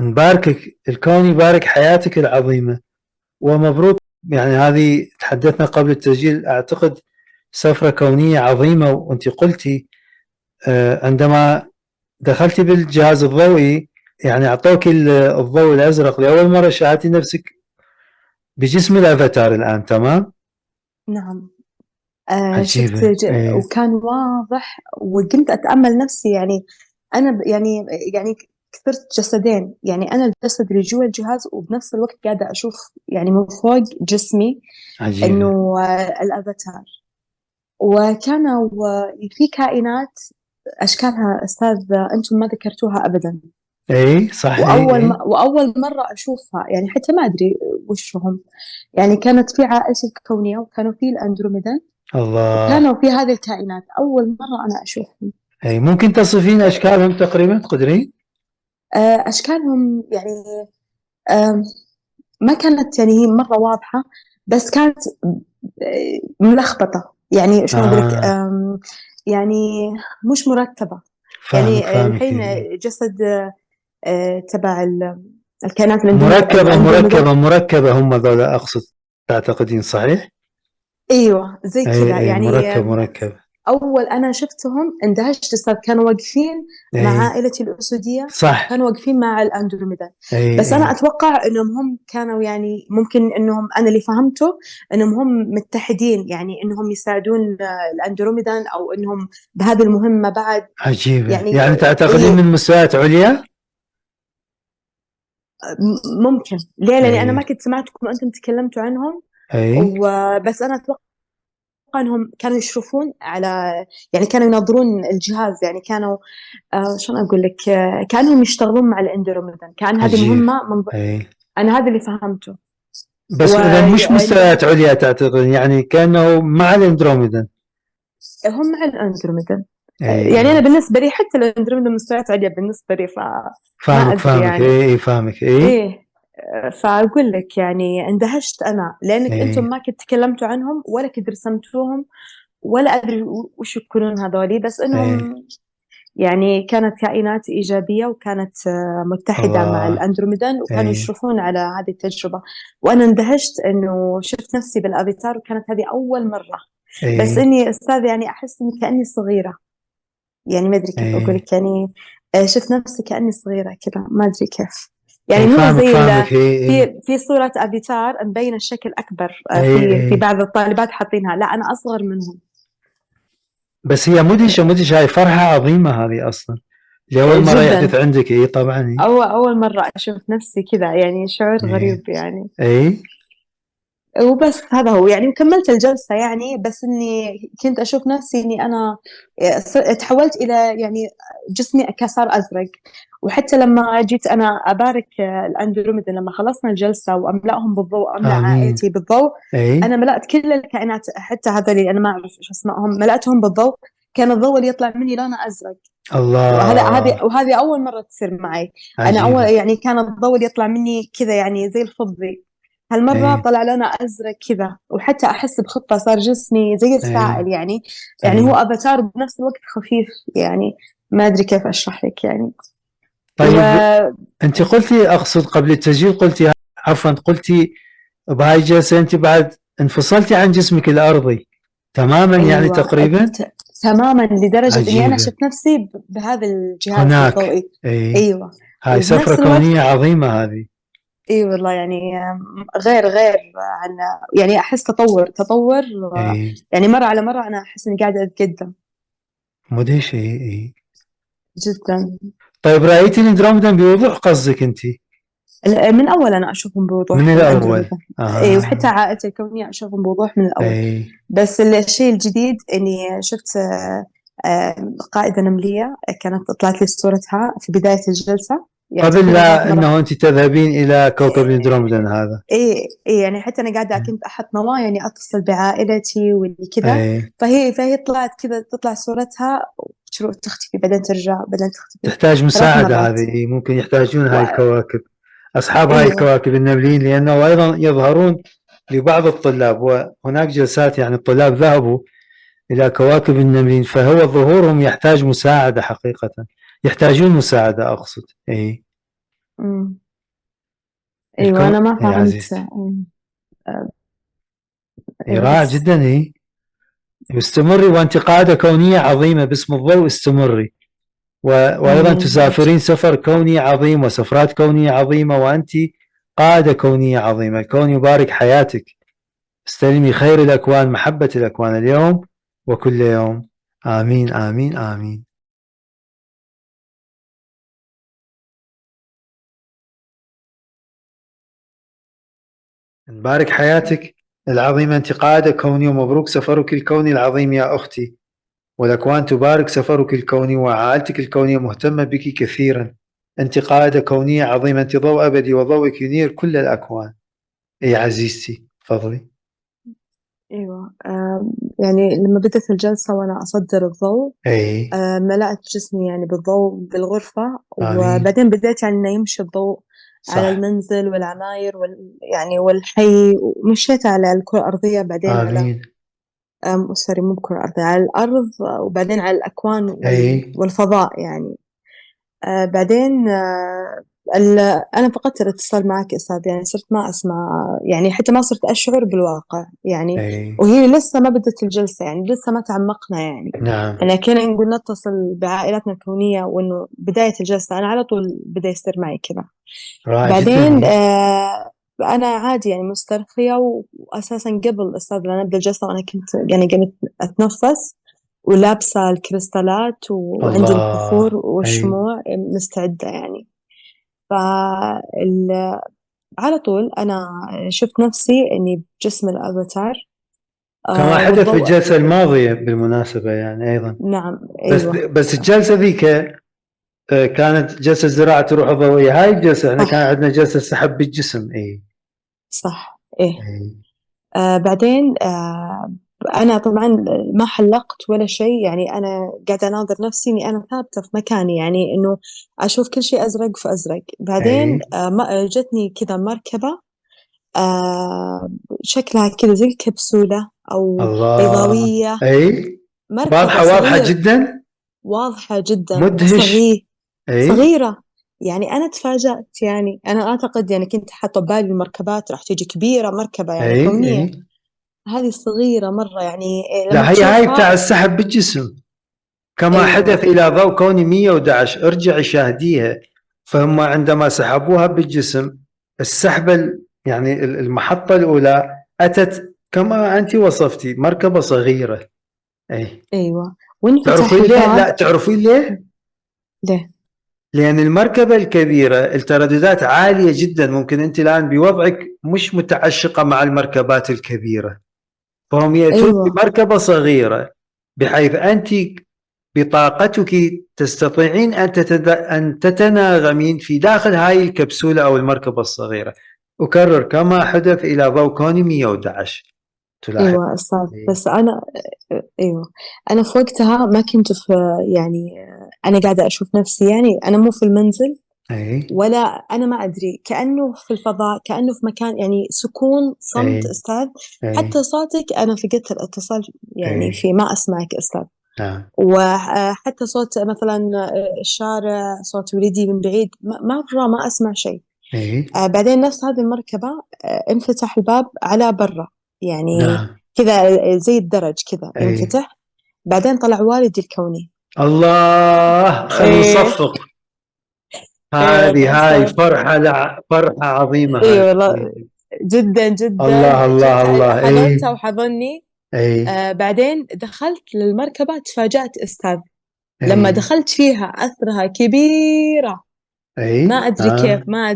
نباركك، الكون يبارك حياتك العظيمة ومبروك. يعني هذه تحدثنا قبل التسجيل، أعتقد سفرة كونية عظيمة. وأنت قلتي عندما دخلتي بالجهاز الضوئي يعني أعطوك الضوء الأزرق لأول مرة، شاهدتي نفسك بجسم الأفاتار الآن، تمام؟ نعم. شفت عجيبة. إيه. وكان واضح، وكنت أتأمل نفسي يعني. أنا يعني كثرت جسدين، يعني أنا الجسد اللي جوا الجهاز، وبنفس الوقت قاعدة أشوف يعني من فوق جسمي عجيبة. إنه الأفاتار. وكانوا في كائنات أشكالها أستاذ أنتم ما ذكرتوها أبدا. إيه صح. إيه إيه. وأول مرة أشوفها، يعني حتى ما أدري وشهم. يعني كانت في عائلة الكونية، وكانوا في الأندروميدا، الله. وكانوا في هذه الكائنات أول مرة أنا أشوفهم. إيه، ممكن تصفين أشكالهم تقريبا تقدرين؟ أشكالهم يعني آم، ما كانت يعني هي مرة واضحة، بس كانت ملخبطة. يعني شلون أقول لك، آه يعني مش مرتبة. فاهمك يعني فاهمك. الحين إيه. جسد تبع الكائنات مركبة الأندروميدا. مركبة هم ذولا أقصد، تعتقدين صحيح؟ ايوه زي اي كذا اي يعني. مركب. اول انا شفتهم اندهشت، استاذ. كانوا واقفين مع اي عائلتي الاسوديه، صح. وكانوا واقفين مع الاندروميدا. اي بس اي انا اتوقع انهم هم كانوا يعني ممكن انهم، انا اللي فهمته انهم هم متحدين، يعني انهم يساعدون الاندروميدان، او انهم بهذه المهمه بعد. عجيبة. يعني يعني تعتقدين اي من مستويات عليا؟ ممكن. ليه؟ لاني انا اي ما كنت سمعتكم انتم تكلمتوا عنهم. اي وبس انا اتوقع انهم كانوا يشرفون على، يعني كانوا ينظرون الجهاز، يعني كانوا شلون اقول لك، كانهم يشتغلون مع الاندروميدان، كان هذه عجيب. مهمه اي انا هذا اللي فهمته. بس اذا مش وعند مستويات عليا تعتقدين، يعني كانه مع الاندروميدا؟ هم مع الاندروميدان. اي يعني انا اي بالنسبه لي حتى الاندروميدان مستويات عاليه بالنسبه لي، فما فاهمك ادري فاهمك. يعني. اي اي فاهمك. اي ايه. فاقول لك يعني اندهشت انا، لانك انتم اي ما كنت تكلمتوا عنهم ولا كنت رسمتوهم، ولا ادري وش يكونون هذولي، بس اي انهم يعني كانت كائنات إيجابية، وكانت متحدة مع الله. الأندروميدان، وكانوا اي يشرفون على هذه التجربة. وأنا اندهشت إنه شفت نفسي بالأفاتار، وكانت هذه أول مرة. بس اي إني أستاذ يعني أحس إني كأني صغيرة. يعني ما أدري كيف أقول اي لك يعني. شفت نفسي كأني صغيرة كذا، ما أدري كيف. يعني اي مو فاهمك زي فاهمك. اي اي في صورة أفاتار مبين الشكل أكبر، اي في اي بعض الطالبات حاطينها، لا أنا أصغر منهم. بس هي مدهشة، هاي فرحة عظيمة هذه أصلا، لأول مرة يحدث جدا. عندك. إي طبعا. إي أول مرة أشوف نفسي كذا، يعني شعور إي غريب يعني. إي وبس هذا هو يعني. وكملت الجلسة يعني، بس إني كنت أشوف نفسي إني أنا تحولت إلى يعني جسمي كصار أزرق. وحتى لما جيت أنا أبارك الأندروميدا، لما خلصنا الجلسة وأملأهم بالضوء، أملأ آمين. عائلتي بالضوء، إي أنا ملأت كل الكائنات، حتى هذا اللي أنا ما أعرف إيش أسمائهم، ملأتهم بالضوء. كان الضوء اللي يطلع مني لونه أزرق. الله. وهذه أول مرة تصير معي. أنا أول عجيبة. يعني كان الضوء اللي يطلع مني كذا يعني زي الفضي. هالمرة إي طلع لونه أزرق كذا، وحتى أحس بخفة، صار جسمي زي إي السائل يعني. يعني هو إي أفاتار بنفس الوقت خفيف يعني. ما أدري كيف أشرح لك يعني. و طيب أنت قلتي، أقصد قبل التسجيل قلتي، عفوا قلتي بهاي الجلسة أنت بعد انفصلتي عن جسمك الأرضي تماما يعني أيوة تقريبا. تماما، لدرجة إني أنا عجيبة. شفت نفسي بهذا الجهاز هناك. الضوئي. إي أيوة. هاي سفرة وبنفس الوقت كونية عظيمة هذه. اي والله يعني غير عن، يعني احس تطور إي يعني مره على مره انا احس اني قاعده اتقدم مدهش. إي إي جدا. طيب رأيتي الاندروميدا بوضوح قصدك أنت؟ من اول انا اشوفهم من بوضوح الأول. الاندروميدا. اي، وحتى آه. عائلتي الكونيه اشوفهم بوضوح من الاول. أي بس الشيء الجديد اني شفت قائده نمليه، كانت طلعت لي صورتها في بدايه الجلسه، يعني قبل تقريبا ثلاث لا مرات أنه أنت تذهبين إلى كوكب الاندروميدا هذا. ايه يعني حتى انا قاعده كنت احط نوايا يعني اتصل بعائلتي واللي كذا. أي فهي طلعت كذا، تطلع صورتها وتروح تختفي، بعدين ترجع، بعدين تختفي تحتاج ثلاث مساعدة مرات هذه، ممكن يحتاجون و... هاي الكواكب، أصحاب هاي ايوه. الكواكب النمليين، لأنه أيضا يظهرون لبعض الطلاب، وهناك جلسات يعني الطلاب ذهبوا إلى كواكب النمليين، فهو ظهورهم يحتاج مساعدة حقيقة، يحتاجون مساعدة أقصد. أي أيوة أنا ما يا فهمت. عزيزتي أيوة رائع بس جدا. استمري، وأنت قاعدة كونية عظيمة باسم الضوء، استمري. وأيضا آمين يا رب. تسافرين سفر كوني عظيم وسفرات كونية عظيمة، وأنت قاعدة كونية عظيمة. الكون يبارك حياتك. استلمي خير الأكوان، محبة الأكوان اليوم وكل يوم. آمين آمين آمين. نبارك حياتك العظيمة، أنت قاعدة كوني، ومبروك سفرك الكوني العظيم يا أختي. والأكوان تبارك سفرك الكوني، وعائلتك الكونية مهتمة بك كثيرا. أنت قاعدة كونية عظيمة، أنت ضوء أبدي، وضوءك ينير كل الأكوان. يا عزيزتي تفضلي. أيوة يعني لما بدأت الجلسة وأنا أصدر الضوء أي. ملأت جسمي يعني بالضوء بالغرفة، آمين. وبعدين بدأت يعني إنه يمشي الضوء على صح. المنزل والعماير يعني والحي، ومشيت على الكرة الأرضية، بعدين على آمين. سوري مو بكرة أرضية، على الأرض، وبعدين على الأكوان أي. والفضاء يعني. بعدين أنا فقدت الاتصال معك أستاذ، يعني صرت ما أسمع، يعني حتى ما صرت أشعر بالواقع يعني. أي. وهي لسه ما بدت الجلسة، يعني لسه ما تعمقنا يعني. نعم. أنا كنا نقول نتصل بعائلاتنا الكونية، وإنه بداية الجلسة أنا على طول بدأ يصير معي كذا. رائع جدا. بعدين أنا عادي يعني مسترخية، وأساسا قبل أستاذ لا نبدأ الجلسة وأنا كنت يعني قمت أتنفس، ولابسة الكريستالات وعندي البخور الله. أي. والشموع مستعدة يعني. على طول أنا شفت نفسي إني بجسم الأفاتار كما حدث في والضوء. الجلسة الماضية بالمناسبة يعني أيضا. نعم بس أيوة. بس الجلسة ذيك كانت جلسة زراعة الروح الضوئية. هاي الجلسة احنا كان صح عندنا جلسة سحب بالجسم. اي. صح إيه. اي. بعدين أنا طبعا ما حلقت ولا شيء، يعني أنا قاعدة أناظر نفسي إني أنا ثابتة في مكاني، يعني إنه أشوف كل شيء أزرق في أزرق. بعدين اي. جتني كذا مركبة آه شكلها كذا زي الكبسولة أو الله. بيضاوية، اي. مركبة واضحة واضحة صغيرة، جدا. واضحة جدا مدهش. اي. صغيرة. يعني أنا تفاجأت، يعني أنا أعتقد يعني كنت حاطة بالي المركبات راح تيجي كبيرة، مركبة يعني اي. كونية. اي. هذه صغيرة مرة يعني لما لا، هي بتاع تشوفها. السحب بالجسم. كما حدث أيوة إلى ضوء كوني 111، ارجعي شاهديها. فهم عندما سحبوها بالجسم، يعني المحطة الأولى أتت كما أنت وصفتي، مركبة صغيرة. أي. أيوة. وانفتح تعرفين ليه؟ الباب. لا، تعرفين ليه؟ ليه؟ لأن المركبة الكبيرة الترددات عالية جدا، ممكن أنت الآن بوضعك مش متعشقة مع المركبات الكبيرة، فهم يأتون أيوة بمركبة صغيرة، بحيث أنت بطاقتك تستطيعين أن تتناغمين في داخل هاي الكبسولة أو المركبة الصغيرة. أكرر، كما حدث إلى ضوء كوني 111. تلاحظ. أيوة أستاذ، بس أنا أيوة أنا في وقتها ما كنت في، يعني أنا قاعدة أشوف نفسي، يعني أنا مو في المنزل أي. ولا أنا ما أدري، كأنه في الفضاء، كأنه في مكان يعني سكون صمت أي. أستاذ. أي. حتى صوتك أنا فقدت الاتصال، يعني أي. في ما أسمعك أستاذ. نعم. وحتى صوت مثلا الشارع، صوت ولدي من بعيد، مرة ما أسمع شيء. أي. بعدين نفس هذه المركبة انفتح الباب على برا، يعني نعم. كذا زي الدرج كذا أي. ينفتح. بعدين طلع والدي الكوني. الله، خلينا ايه. نصفق. ايه والله هاي استاذ. فرحة، فرحة عظيمة ايه هاي. والله جدا جدا. الله الله جبت الله. حضنته أي. وحضني. أي. بعدين دخلت للمركبة، تفاجأت أستاذ لما أي. دخلت فيها، أثرها كبيرة. ما أي. أدري كيف، ما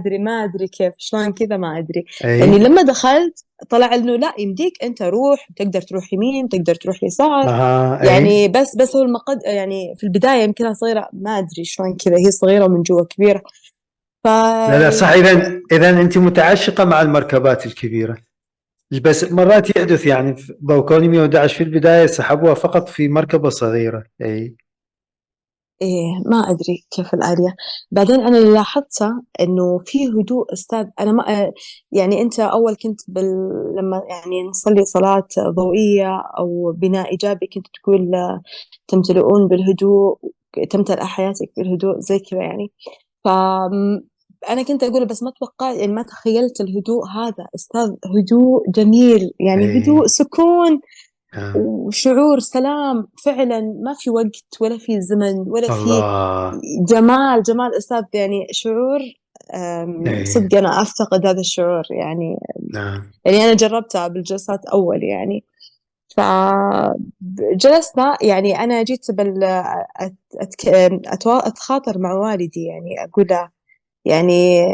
أدري كيف شلون كذا، ما أدري. يعني أي. لما دخلت طلع إنه لا، يمديك أنت روح، تقدر تروح يمين، تقدر تروح يسار. أي. يعني بس هو يعني في البداية يمكنها صغيرة، ما أدري شلون كذا، هي صغيرة ومن جوا كبيرة. ف لا لا، صح. إذا أنت متعشقة مع المركبات الكبيرة. بس مرات يحدث يعني بوكوني 111 في البداية سحبوها فقط في مركبة صغيرة. أي. إيه ما أدري كيف الآلية. بعدين أنا اللي لاحظته إنه في هدوء أستاذ. أنا ما يعني أنت أول كنت لما يعني نصلي صلاة ضوئية أو بناء إيجابي كنت تقول تمتلئون بالهدوء، تمتلأ حياتك بالهدوء زي كذا يعني. ف أنا كنت أقول بس ما توقعت، يعني ما تخيلت الهدوء هذا أستاذ، هدوء جميل يعني، هدوء اي. سكون آه. وشعور سلام فعلا، ما في وقت ولا في زمن ولا في الله. جمال، جمال أستاذ يعني شعور. اي. صدق أنا أفتقد هذا الشعور يعني. نعم. يعني أنا جربتها بالجلسات أول يعني. فجلسنا يعني، أنا جيت أتخاطر مع والدي، يعني أقول له يعني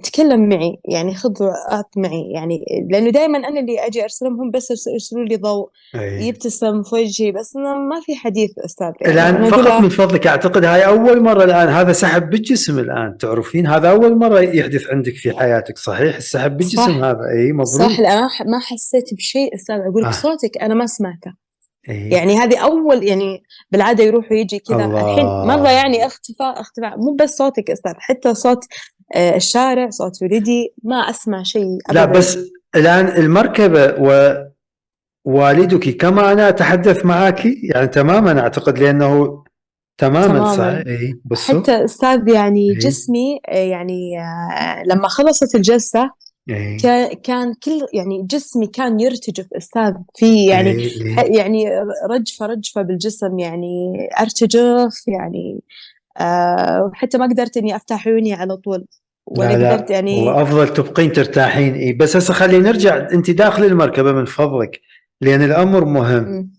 تكلم معي، يعني خذ وقت معي يعني، لأنه دائما أنا اللي أجي أرسلهم، هم بس يرسلوا لي ضوء اي. يبتسم في وجهي، بس أنا ما في حديث أستاذ يعني. الآن أنا أقول فقط له من فضلك، أعتقد هاي أول مرة الآن هذا سحب بالجسم، الآن تعرفين هذا أول مرة يحدث عندك في حياتك، صحيح؟ السحب بالجسم صح، هذا، أي صح، مبروك. لا ما حسيت بشيء أستاذ، أقول لك آه. صوتك أنا ما سمعته أي. يعني. هذه أول يعني، بالعادة يروح ويجي كذا، الحين مرة الله. يعني اختفاء، مو بس صوتك أستاذ، حتى صوت الشارع، صوت ولدي، ما أسمع شيء لا أبدا. بس الآن المركبة ووالدك كما أنا أتحدث معك يعني تماما، أعتقد لأنه تماما تماما. صحيح. أي بالصوت. حتى أستاذ يعني أي. جسمي يعني لما خلصت الجلسة أي. كان كل يعني جسمي كان يرتجف أستاذ، في يعني أي. أي. يعني رجفة رجفة بالجسم يعني، أرتجف يعني. وحتى ما قدرت إني أفتح عيوني على طول، ولا لا قدرت لا، هو يعني. أفضل تبقين ترتاحين. إيه بس هسه خلينا نرجع، أنت داخل المركبة من فضلك لأن الأمر مهم. مم.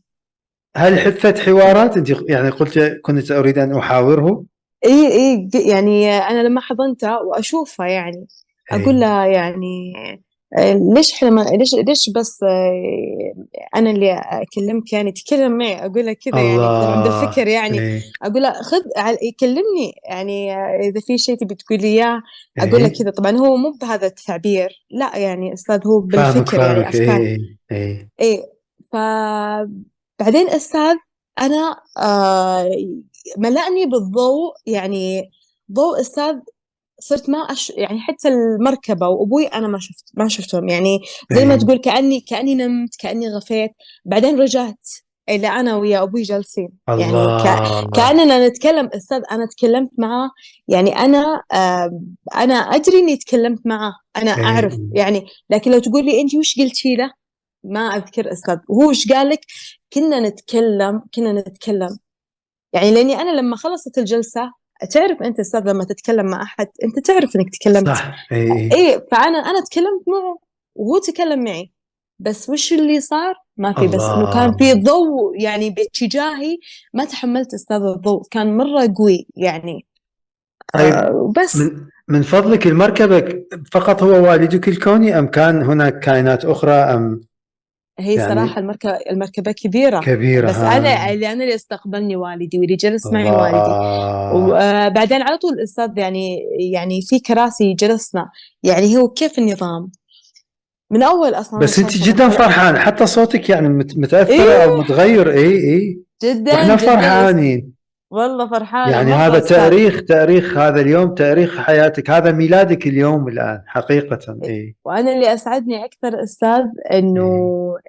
هل حثت حوارات؟ أنت يعني قلت كنت أريد أن أحاوره. إي يعني أنا لما حضنته وأشوفه يعني، أقول أي. له يعني ليش إحنا ليش بس أنا اللي أكلمك يعني، تكلم معي، أقول له كذا يعني عند الله. الفكر يعني. أي. أقول له خذ يكلمني يعني، إذا في شيء تبي تقولي إياه أقول له أي. كذا. طبعا هو مو بهذا التعبير، لا يعني أستاذ، هو فاهمك بالفكر يعني، فاهمك. أفكار. أي. أي. إيه. فبعدين أستاذ أنا ملأني بالضوء يعني، ضوء أستاذ. صرت ما يعني حتى المركبة وأبوي أنا ما شفتهم يعني، زي ما أي. تقول كأني نمت، كأني غفيت. بعدين رجعت إلى أنا ويا أبوي جالسين يعني، الله. كأننا نتكلم أستاذ. أنا تكلمت معه يعني، أنا أدري إني تكلمت معه، أنا أي. أعرف يعني. لكن لو تقول لي أنت وش قلتي له، ما أذكر أستاذ، وهو وش قال لك. كنا نتكلم يعني، لاني انا لما خلصت الجلسه، تعرف انت استاذ لما تتكلم مع احد انت تعرف انك تكلمت. صح. أي. ايه، فانا تكلمت معه وهو تكلم معي، بس وش اللي صار ما في، بس انه كان في الله. ضوء يعني باتجاهي، ما تحملت استاذ، الضوء كان مره قوي يعني. طيب، وبس. من فضلك المركبة فقط هو والدك الكوني أم كان هناك كائنات أخرى أم هي صراحة يعني المركبة كبيرة، كبيرة؟ بس ها. أنا اللي استقبلني والدي، واللي جلس معي والدي. الله. وبعدين على طول الأستاذ يعني في كراسي جلسنا. يعني هو كيف النظام من أول أصلا أنا بس أنت شايفة جدا مرحلة. فرحان، حتى صوتك يعني متأثرة أو إيه، متغير. إي إي. جدا وإحنا جدا فرحانين. والله فرحانة يعني مرة هذا أستاذ. تاريخ هذا اليوم، تاريخ حياتك، هذا ميلادك اليوم الآن حقيقة. إي. وأنا اللي أسعدني أكثر أستاذ إنه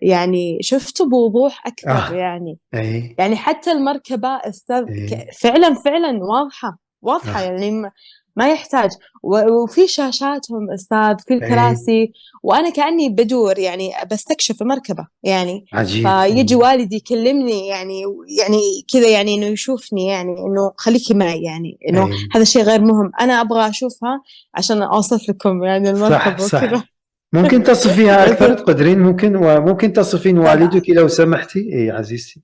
إي. يعني شفته بوضوح أكثر آه. يعني. إي. يعني حتى المركبة أستاذ إي. فعلا فعلا واضحة واضحة آه. يعني، ما يحتاج. وفي شاشاتهم أستاذ في إي. الكراسي، وأنا كأني بدور يعني بستكشف المركبة يعني. عجيب. فيجي إي. والدي يكلمني يعني كذا يعني، إنه يشوفني يعني، إنه خليكي معي يعني، إنه إي. هذا الشيء غير مهم، أنا أبغى أشوفها عشان أوصف لكم يعني صح المركبة وكذا. صح. ممكن تصفيها بس أكثر تقدرين؟ وممكن تصفين طبعا والدك لو سمحتي. إي عزيزتي.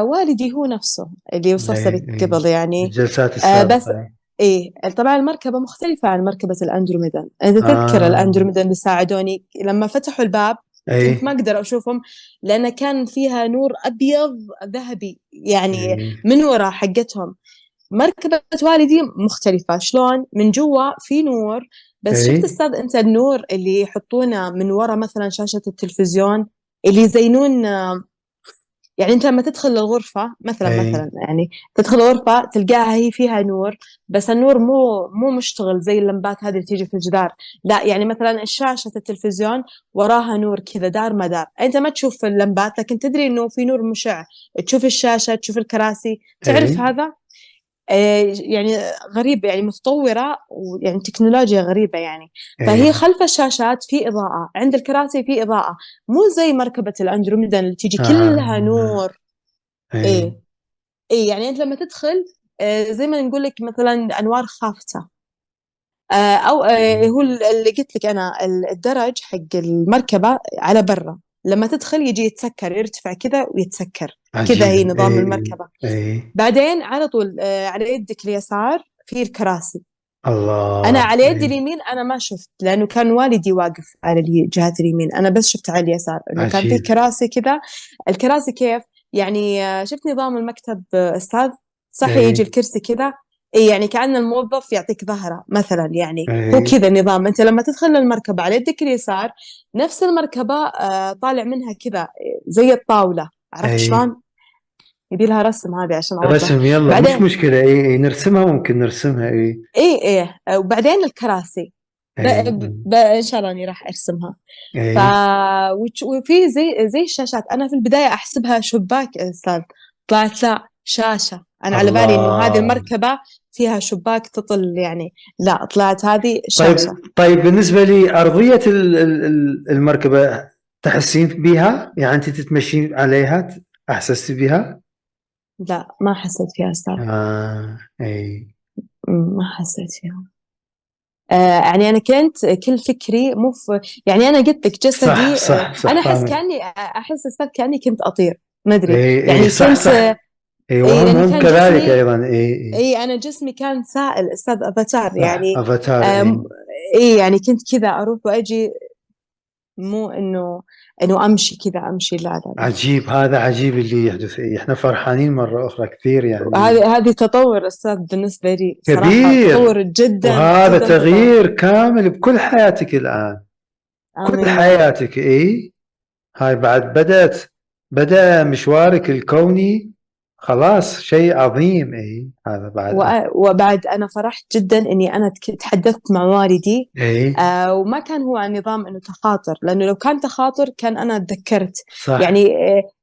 والدي هو نفسه اللي وصفت إي. لك إي. قبل يعني. بالجلسات بس السابقة. ايه، طبعا المركبة مختلفة عن مركبة الأندروميدا. انت تذكر آه. الأندروميدا اللي ساعدوني لما فتحوا الباب، كنت ما إي. أقدر أشوفهم لأن كان فيها نور أبيض ذهبي يعني إي. من وراء حقتهم. مركبة والدي مختلفة، شلون من جوا في نور، بس شفت إي. أستاذ أنت النور اللي يحطونه من وراء مثلا شاشة التلفزيون، اللي يزينون يعني. انت لما تدخل الغرفة مثلا إي. يعني، تدخل الغرفة تلقاها هي فيها نور، بس النور مو مشتغل زي اللمبات هذه اللي تيجي في الجدار. لا يعني مثلا شاشة التلفزيون وراها نور كذا دار مدار، انت ما تشوف اللمبات لكن تدري انه في نور مشع، تشوف الشاشة، تشوف الكراسي، تعرف إي. هذا. يعني غريبة، يعني متطورة، ويعني تكنولوجيا غريبة يعني. فهي إيه. خلف الشاشات في إضاءة، عند الكراسي في إضاءة، مو زي مركبة الأندروميدا اللي تيجي كلها آه. نور. إيه. إيه. إيه يعني أنت لما تدخل زي ما نقول لك مثلا أنوار خافتة. أو هو اللي قلت لك أنا، الدرج حق المركبة على برا، لما تدخل يجي يتسكر، يرتفع كذا ويتسكر. كذا هي عجيب. نظام إيه. المركبة. إيه. بعدين على طول على يدك اليسار في الكراسي. انا الله. على يدي إيه. اليمين انا ما شفت، لانه كان والدي واقف على جهة اليمين، انا بس شفت على اليسار انه كان في عجيب. كراسي كذا. الكراسي كيف يعني؟ شفت نظام المكتب استاذ؟ صح، يجي إيه. الكرسي كذا. اي يعني كأن الموظف يعطيك ظهره مثلا، يعني هو إيه. كذا النظام. انت لما تدخل المركبة على يدك اليسار، نفس المركبة طالع منها كذا زي الطاولة، عرفت إيه. شلون؟ يبي لها رسم هذه عشان اوضح. رسم، يلا مش بعدين مشكلة. إيه. إيه. نرسمها، ممكن نرسمها. إيه. ايه ايه وبعدين الكراسي إيه. ان شاء الله اني راح ارسمها. ف إيه. وفي زي الشاشات، انا في البدايه احسبها شباك استاذ، طلعت لا شاشه. انا على بالي انه هذه الله. المركبه فيها شباك تطل يعني، لا طلعت هذه طيب. شاشه. طيب، بالنسبة لي أرضية المركبة تحسين بها؟ يعني أنت تتمشين عليها، أحسست بها؟ لا ما حسيت فيها استاذ. إيه. ما حسيت فيها. يعني انا كنت كل فكري مو يعني انا قلت لك صح، جسدي، صح، صح، انا احس فاهم. كاني احس استاذ كاني كنت اطير، ما ادري. إيه. إيه. يعني صح، كنت صح. إيه. اي وهم لاني هم كان كذلك جسمي، أيضا. إيه. إيه. اي انا جسمي كان سائل استاذ افاتار صح، يعني. افاتار. أم... اي. اي يعني كنت كذا اروح واجي، مو انه امشي كذا امشي، لا لا لا. عجيب، هذا عجيب اللي يحدث. إيه. احنا فرحانين مرة اخرى كثير يعني. هذه تطور استاذ بالنسبه لي صراحه، كبير. تطور جدا وهذا جدا تطور. تغيير كامل بكل حياتك الآن. كل امين يا رب. حياتك. اي. هاي بعد بدأ مشوارك الكوني. خلاص، شيء عظيم. اي، هذا بعد. وبعد انا فرحت جدا اني انا تحدثت مع والدي. اي. وما كان هو عن نظام انه تخاطر، لانه لو كان تخاطر كان انا تذكرت صح. يعني.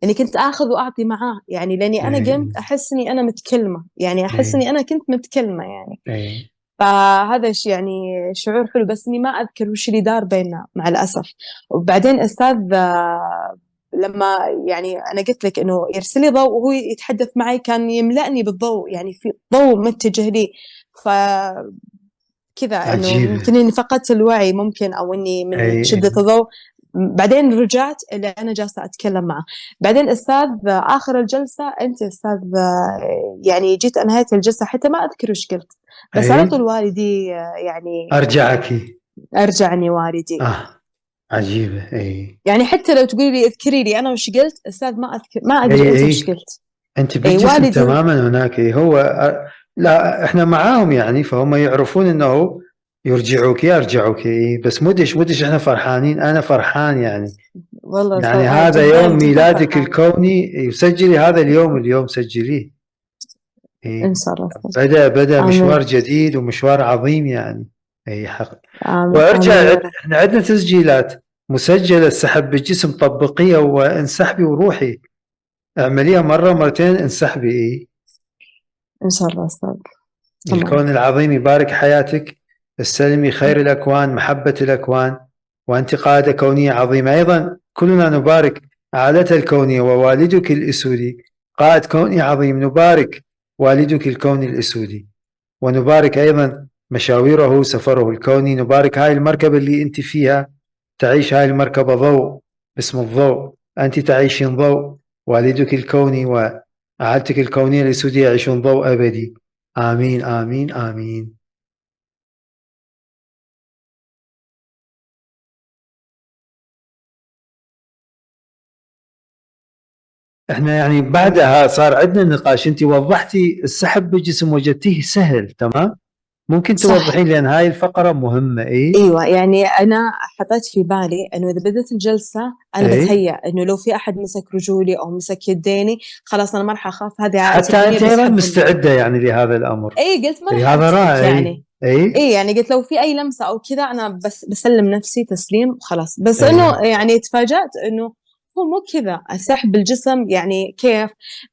اني كنت اخذ واعطي معاه يعني، لاني انا اي. قمت احس اني انا متكلمه، يعني احس اي. اني انا كنت متكلمه يعني. اي. فهذا يعني شعور حلو، بس اني ما اذكر وش اللي دار بيننا مع الاسف. وبعدين استاذ لما يعني انا قلت لك انه يرسل لي ضوء وهو يتحدث معي، كان يملأني بالضوء، يعني في ضوء متجه لي. ف كذا انه عجيبة. يمكن اني فقدت الوعي ممكن، او اني اي. من اي. شدة الضوء. بعدين رجعت اللي انا جالسة اتكلم معه. بعدين استاذ اخر الجلسة، انت استاذ يعني جيت انهيت الجلسة، حتى ما اذكر وش قلت، بس على اي. طول والدي يعني ارجعك. ارجعني والدي. اه. عجيبة. اي. يعني حتى لو تقولي لي اذكري لي انا وش قلت استاذ، ما اذكر، ما ادري اي. انت وش اي. قلت. انت اي بالجسم والدي هو. تماما هناك. هو لا، احنا معاهم يعني، فهم يعرفون انه يرجعوك. بس مدش احنا فرحانين، انا فرحان يعني. والله يعني هذا جدا يوم جدا ميلادك فرحانة. الكوني، يسجلي هذا اليوم سجليه. ان إيه. شاء الله أستاذ. بدأ امين. مشوار جديد ومشوار عظيم يعني. اي حق. آمين, وارجع آمين يا رب. احنا عندنا تسجيلات مسجلة، سحب بالجسم طبقية وانسحبي وروحي. اعمليها مرة مرتين، انسحبي. إن شاء الله أستاذ. تمام. الكون العظيم يبارك حياتك. استلمي خير الأكوان، محبة الأكوان، وأنت قادة كونية عظيمة. أيضا كلنا نبارك عائلتها الكونية ووالدك الأسودي قائد كوني عظيم. نبارك والدك الكوني الأسودي، ونبارك أيضا مشاويره، سفره الكوني. نبارك هاي المركبة اللي أنت فيها، تعيش هاي المركبة ضوء، باسم الضوء. أنت تعيشين ضوء، والدك الكوني وعائلتك الكونية الأسودية يعيشون ضوء أبدي. آمين، آمين، آمين. احنا يعني بعدها صار عندنا نقاش. انت وضحتي السحب بالجسم، وجدتيه سهل تمام. ممكن صح. توضحين، لان هاي الفقرة مهمة. اي. ايوه يعني انا حطيت في بالي انه اذا بدت الجلسه انا اي. بتهيأ انه لو في احد مسك رجولي او مسك يديني، خلاص انا ما راح اخاف، هذه عائلتي حتى الكونيه انت ايضا بيسحبوني. مستعدة يعني لهذا الامر. اي قلت ما اي، راح هذا رائع. اترك اي. يعني. اي. اي يعني قلت لو في اي لمسه او كذا انا بس بسلم نفسي تسليم خلاص، بس اي. انه يعني تفاجأت انه هو مو كذا السحب بالجسم، يعني كيف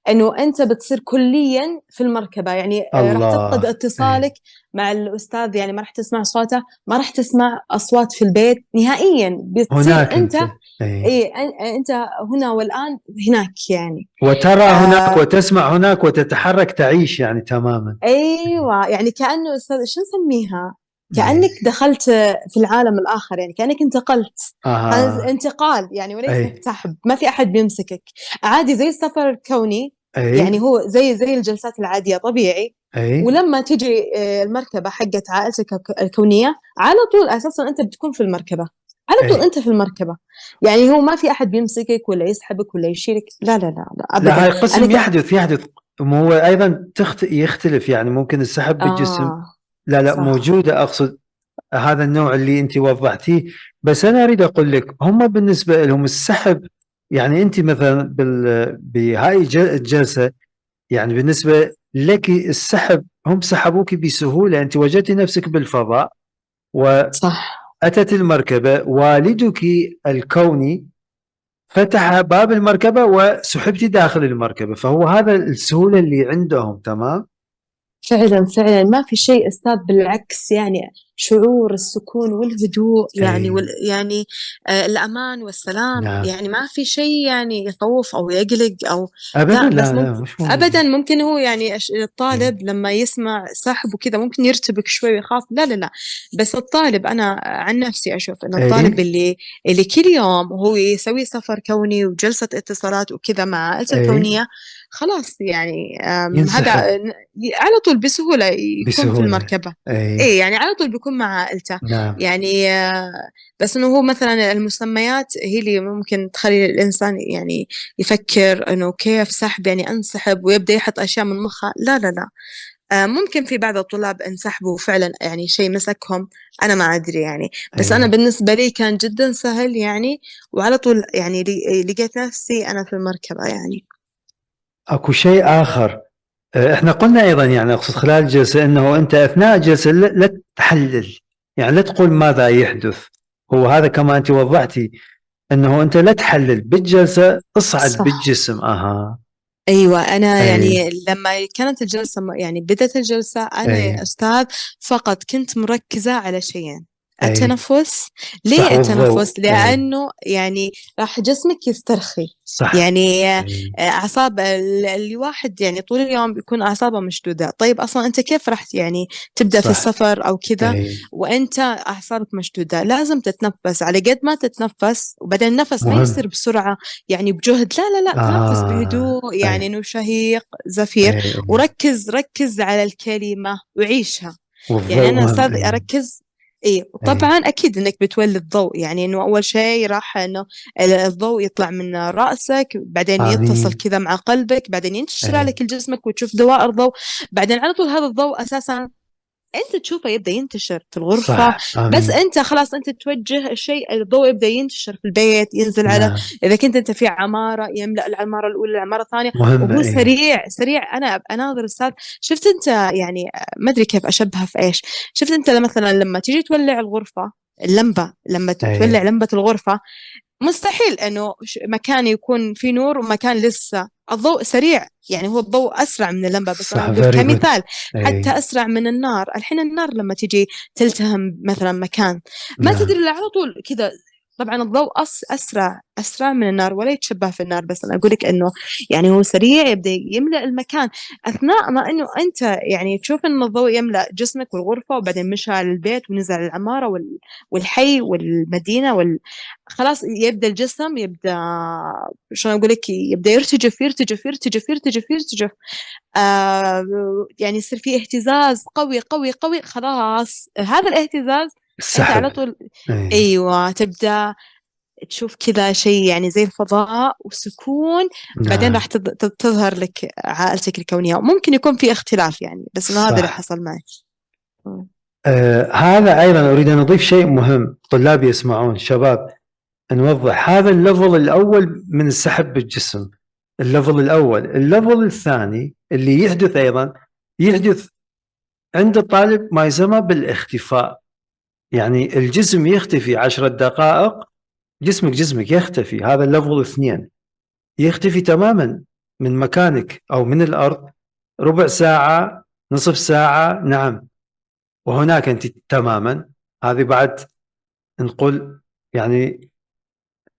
انه انت بتصير كليا في المركبه، يعني راح تفقد الله. اتصالك مع الاستاذ، يعني ما راح تسمع صوته، ما راح تسمع اصوات في البيت نهائيا، بتصير هناك انت أنت. ايه انت هنا والان هناك يعني. وترى هناك آه وتسمع هناك وتتحرك تعيش يعني تماما. ايوه، يعني كانه استاذ شو نسميها، أي. كانك دخلت في العالم الاخر، يعني كانك انتقلت. هذا آه. انتقال يعني وليس أي. سحب، ما في احد بيمسكك، عادي زي السفر الكوني، يعني أي. هو زي الجلسات العاديه طبيعي. أي. ولما تجي المركبه حقت عائلتك الكونيه، على طول اساسا انت بتكون في المركبه، على طول أي. انت في المركبه. يعني هو ما في احد بيمسكك ولا يسحبك ولا يشيلك، لا لا لا, لا لا، ابدا. هاي انا قسم يحدث هو أيضا يختلف، يعني ممكن السحب بالجسم. اه لا لا، صح. موجودة، أقصد هذا النوع اللي أنت وضحتيه. بس أنا أريد أقول لك، هم بالنسبة لهم السحب، يعني أنت مثلا بهاي الجلسة، يعني بالنسبة لك السحب، هم سحبوك بسهولة، أنت وجدت نفسك بالفضاء، صح وأتت المركبة، والدك الكوني فتح باب المركبة وسحبت داخل المركبة، فهو هذا السهولة اللي عندهم. تمام. فعلا فعلا، ما في شيء أستاذ، بالعكس يعني شعور السكون والهدوء يعني أي. يعني الأمان والسلام، نعم. يعني ما في شيء يعني يخوف أو يقلق أو أبدا، لا. بس لا لا، ممكن مش موجود. أبدا، ممكن هو يعني أي. الطالب لما يسمع سحب وكذا ممكن يرتبك شوي ويخاف، لا لا لا. بس الطالب، أنا عن نفسي أشوف إن الطالب أي. اللي كل يوم هو يسوي سفر كوني وجلسة اتصالات وكذا مع عائلته أي. الكونية، خلاص يعني هذا ينسحب على طول بسهولة يكون في بسهولة. المركبة. أي. ايه يعني على طول بيكون مع عائلته. نعم. يعني بس انه هو مثلا المسميات هي اللي ممكن تخلي الانسان يعني يفكر انه كيف سحب، يعني انسحب ويبدأ يحط اشياء من مخه، لا لا لا. ممكن في بعض الطلاب انسحبوا فعلا، يعني شيء مسكهم، انا ما ادري يعني. بس انا أي. بالنسبة لي كان جدا سهل يعني، وعلى طول يعني لقيت نفسي انا في المركبة يعني. أكو شيء آخر. احنا قلنا ايضا، يعني اقصد خلال الجلسه، انه انت اثناء الجلسه لا تحلل، يعني لا تقول ماذا يحدث. هو هذا كما انت وضحتي، انه انت لا تحلل بالجلسه، اصعد صح. بالجسم. اها. أيوة، أنا اي. يعني لما كانت الجلسة يعني بدأت الجلسة، أنا اي. يا أستاذ فقط كنت مركزة على شيئين: اي. التنفس. صح، ليه والضوء. التنفس؟ اي. لأنه يعني راح جسمك يسترخي. صح. يعني اي. أعصاب الواحد يعني طول اليوم بيكون أعصابه مشدودة. طيب أصلا أنت كيف راح يعني تبدأ في صح. السفر أو كذا اي. وأنت أعصابك مشدودة؟ لازم تتنفس، على قد ما تتنفس، وبعدين النفس ما مهم. يصير بسرعة يعني بجهد، لا لا لا، تنفس بهدوء، يعني اي. إنه شهيق زفير. اي. وركز على الكلمة وعيشها. يعني والضوء أنا مهم. أستاذ اي. أركز. إيه اي. طبعا أكيد إنك بتولد ضوء، يعني إنه أول شيء راح إنه الضوء يطلع من رأسك، بعدين يتصل امين. كذا مع قلبك، بعدين ينتشر اي. على كل جسمك وتشوف دوائر ضوء. بعدين على طول هذا الضوء أساسا انت تشوفه يبدا ينتشر في الغرفه. صح. بس امين. انت خلاص انت توجه الشيء، الضوء يبدا ينتشر في البيت، ينزل على، نعم. اذا كنت انت في عماره يملا العماره الاولى العماره الثانيه. مهمة. وهو اي. سريع سريع. انا اناظر استاذ، شفت انت يعني ما ادري كيف اشبهها في ايش. شفت انت مثلا لما تيجي تولع الغرفه، اللمبه لما تولع اي. لمبه الغرفه، مستحيل انه مكان يكون في نور ومكان لسه الضوء سريع، يعني هو الضوء اسرع من اللمبه، بس انا صح. اقول فيري جود. كمثال حتى اي. اسرع من النار. الحين النار لما تجي تلتهم مثلا مكان، ما تدري نعم. الا على طول كذا. طبعا الضوء اسرع من النار ولا يتشبه في النار، بس انا اقول لك انه يعني هو سريع، يبدا يملا المكان اثناء ما انه انت يعني تشوف ان الضوء يملا جسمك والغرفه، وبعدين مشى على البيت ونزل على العماره والحي والمدينه خلاص يبدا الجسم يبدا، شلون اقول لك، يبدا يرتجف يرتجف يرتجف يرتجف يرتجف. يعني يصير فيه اهتزاز قوي قوي قوي. خلاص هذا الاهتزاز انت السحب. على طول اي. ايوه تبدا تشوف كذا شيء يعني زي الفضاء وسكون. بعدين راح نعم. تظهر لك عائلتك الكونية. ممكن يكون في اختلاف يعني، بس انه هذا اللي صح. حصل معي. هذا أيضا أريد أن أضيف شيء مهم، طلاب يسمعون، شباب، نوضح هذا الليفل الأول من السحب بالجسم. الليفل الأول. الليفل الثاني اللي يحدث أيضا، يحدث عند الطالب ما يسمى بالاختفاء، يعني الجسم يختفي 10 دقائق جسمك يختفي، هذا الليفل 2 يختفي تماما من مكانك أو من الأرض، ربع ساعة، نصف ساعة، نعم. وهناك أنت تماما، هذه بعد نقول يعني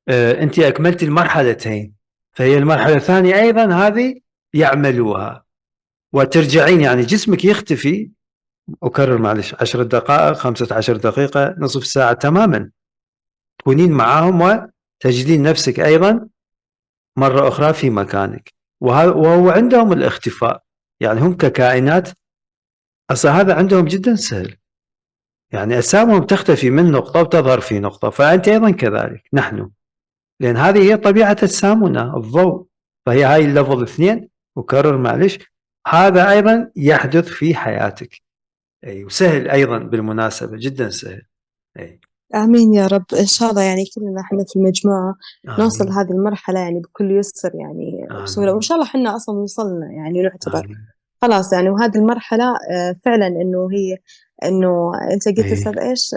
أنت أكملت المرحلتين، فهي المرحلة الثانية أيضا هذه يعملوها وترجعين، يعني جسمك يختفي، أكرر معلش، 10 دقائق، 15 دقيقة، نصف ساعة تماما، تكونين معاهم وتجدين نفسك أيضا مرة أخرى في مكانك. وهو عندهم الاختفاء، يعني هم ككائنات أصلا هذا عندهم جدا سهل، يعني أجسامهم تختفي من نقطة وتظهر في نقطة، فأنت أيضا كذلك، نحن، لأن هذه هي طبيعة أجسامنا، الضوء، فهي هاي الليفل 2. أكرر معلش، هذا أيضا يحدث في حياتك. أي وسهل أيضا بالمناسبة، جدا سهل. أي آمين يا رب، إن شاء الله يعني كلنا إحنا في المجموعة نوصل آمين هذه المرحلة يعني بكل يسر يعني بسهولة، وإن آمين شاء الله إحنا أصلا وصلنا يعني نعتبر آمين. خلاص يعني. وهذه المرحلة فعلا إنه هي إنه أنت قلت أي أستاذ إيش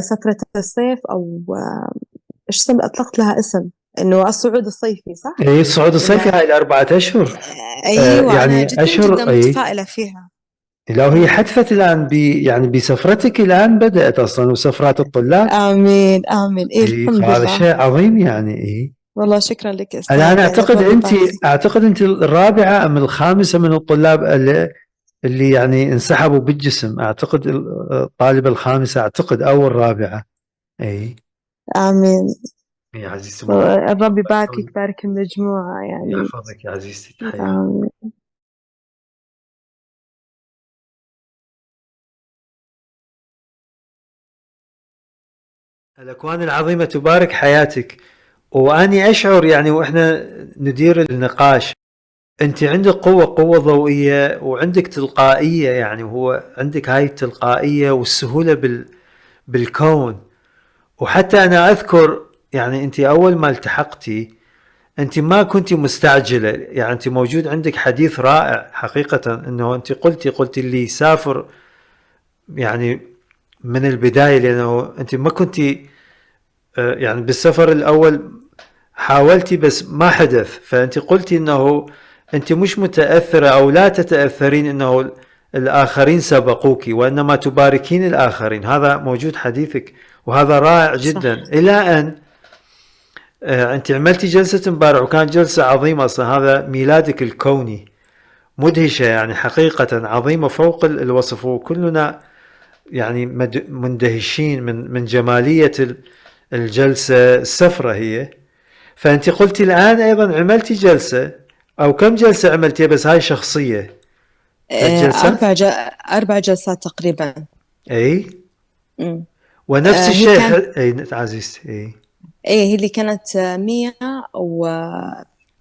فترة الصيف أو إيش أطلقت لها اسم، إنه الصعود الصيفي صح؟ أي الصعود الصيفي، ولا هاي الأربعة أشهر. أيوة أنا يعني جدا أشهر. جدا أي متفائلة فيها. لو هي حدثت الآن يعني بسفرتك الآن بدأت أصلا، وسفرات الطلاب. آمين آمين، إيه إي الحمد فهذا لله. شيء عظيم يعني. إي والله شكرا لك الآن أستاذ، يعني أعتقد ربي أنت، يبارك فيك. الرابعة أم الخامسة من الطلاب اللي يعني انسحبوا بالجسم، أعتقد الطالبة الخامسة أعتقد أو الرابعة. أي آمين. يا عزيزتي، الله الرب يباركك، يبارك المجموعة يعني. يحفظك يا عزيزتي، تحيا. آمين. الأكوان العظيمة تبارك حياتك. وأني أشعر يعني وإحنا ندير النقاش، أنت عندك قوة ضوئية، وعندك تلقائية، يعني هو عندك هاي التلقائية والسهولة بالكون. وحتى أنا أذكر يعني أنت أول ما التحقتي أنت ما كنت مستعجلة، يعني أنت موجود عندك حديث رائع حقيقة، أنه أنت قلتي اللي سافر يعني من البداية، لأنه أنت ما كنت يعني بالسفر الأول حاولتي بس ما حدث، فأنت قلتي أنه أنت مش متأثرة أو لا تتأثرين أنه الآخرين سبقوك، وإنما تباركين الآخرين. هذا موجود حديثك، وهذا رائع صح. جدا. إلى أن أنت عملتي جلسة امبارح، وكانت جلسة عظيمة أصلا، هذا ميلادك الكوني، مدهشة يعني حقيقة، عظيمة فوق الوصف، وكلنا يعني مندهشين من جمالية الجلسة، السفرة هي. فأنت قلتي الآن أيضا عملتي جلسة، أو كم جلسة عملتيها؟ بس هاي شخصية، 3 جلسات. أربع جلسات تقريبا. أي أمم. ونفس هي الشيء كانت أي عزيزتي. أي إيه، هي اللي كانت 100 و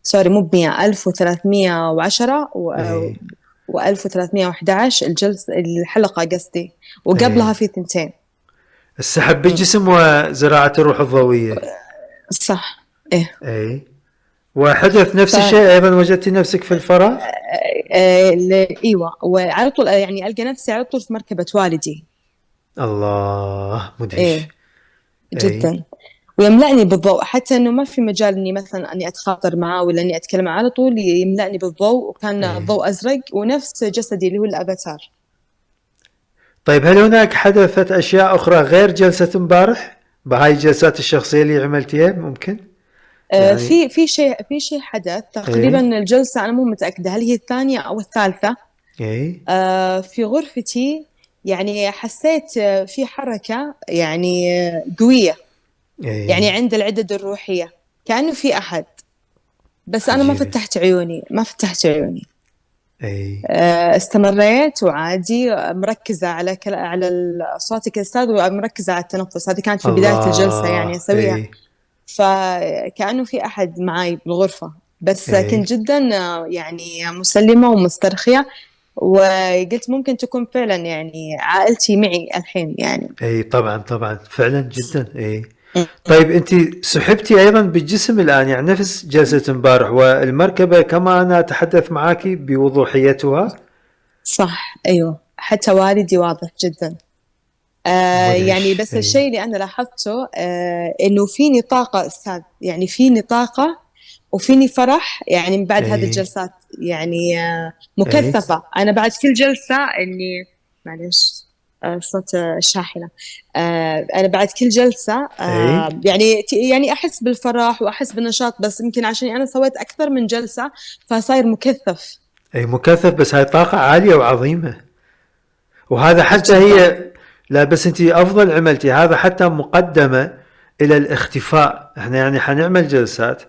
سوري مو ب100، 1310 أي و1311 الجلسة الحلقة قصدي، وقبلها أي في 2. السحب أمم. بالجسم وزراعة الروح الضوئية. صح. إيه. أي وحدث نفس الشيء أيضا، وجدتي نفسك في الفراغ. ايوه، وعلى طول يعني القى نفسي على طول في مركبه والدي. الله مدهش. ايه أي جدا. ويملأني بالضوء، حتى انه ما في مجال اني مثلا اني اتخاطر معاه ولا اني اتكلم معاه، على طول يملأني بالضوء، وكان أي. الضوء ازرق ونفس جسدي اللي هو الافاتار. طيب هل هناك حدثت أشياء أخرى غير جلسة امبارح بهاي الجلسات الشخصية اللي عملتيها ممكن يعني؟ في شيء حدث تقريبا أي الجلسه، انا مو متاكده هل هي الثانيه او الثالثه. أي في غرفتي يعني حسيت في حركه يعني قويه، يعني أي عند العدد الروحية كأنه في أحد، بس أنا ما عجيبة. فتحت عيوني، ما فتحت عيوني. أي استمريت وعادي مركزة على صوتك يا أستاذ، ومركزة على التنفس. هذه كانت في بداية الجلسة يعني الله. أسويها، أي فكأنه في أحد معي بالغرفة، بس أي كنت جدا يعني مسلمة ومسترخية، وقلت ممكن تكون فعلا يعني عائلتي معي الحين يعني. أي طبعا طبعا فعلا جدا. أي طيب أنت سحبتي أيضا بالجسم الآن، يعني نفس جلسة امبارح، والمركبة كما أنا أتحدث معك بوضوحيتها. صح أيوه، حتى والدي واضح جدا. يعني مدهش. بس الشيء اللي أنا لاحظته إنه فيني طاقة أستاذ، يعني فيني طاقة وفيني فرح يعني من بعد هذه اي الجلسات، يعني اي مكثفة. أنا بعد كل جلسة إني معلش صوت الشاحنة. أنا بعد كل جلسة اي يعني أحس بالفرح وأحس بالنشاط، بس يمكن عشان أنا سويت أكثر من جلسة فصاير مكثف اي مكثف، بس هاي طاقة عالية وعظيمة. وهذا حتى جدا. هي، لا بس انت افضل عملتي هذا حتى مقدمة الى الاختفاء. احنا يعني حنعمل جلسات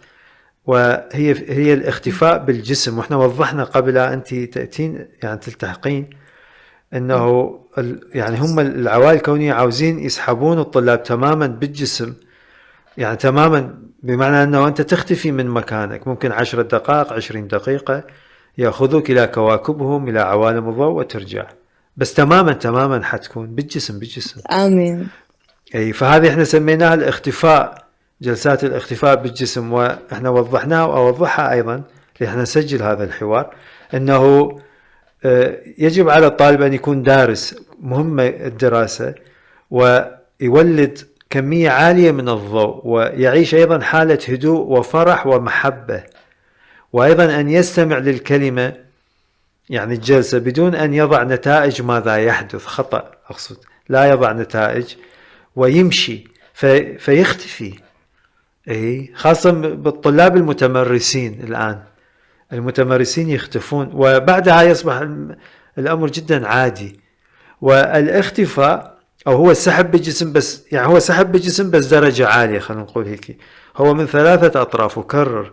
وهي الاختفاء بالجسم، واحنا وضحنا قبل انت تأتين يعني تلتحقين انه يعني هم العوائل الكونية عاوزين يسحبون الطلاب تماما بالجسم، يعني تماما، بمعنى انه انت تختفي من مكانك ممكن 10 دقائق 20 دقيقة، ياخذوك الى كواكبهم الى عوالم الضوء وترجع، بس تماما تماما حتكون بالجسم بالجسم. آمين. اي فهذه احنا سميناها الاختفاء، جلسات الاختفاء بالجسم. واحنا وضحناها واوضحها ايضا احنا نسجل هذا الحوار، انه يجب على الطالب ان يكون دارس، مهمة الدراسة، ويولد كمية عالية من الضوء، ويعيش ايضا حالة هدوء وفرح ومحبة، وايضا ان يستمع للكلمة يعني الجلسة بدون ان يضع نتائج ماذا يحدث، خطأ اقصد، لا يضع نتائج ويمشي فيختفي. اي خاصة بالطلاب المتمرسين الان، المتمرسين يختفون وبعدها يصبح الامر جدا عادي. والاختفاء او هو السحب بالجسم، بس يعني هو سحب بالجسم بس درجة عالية، خلينا نقول هيك، هو من 3 اطراف. وكرر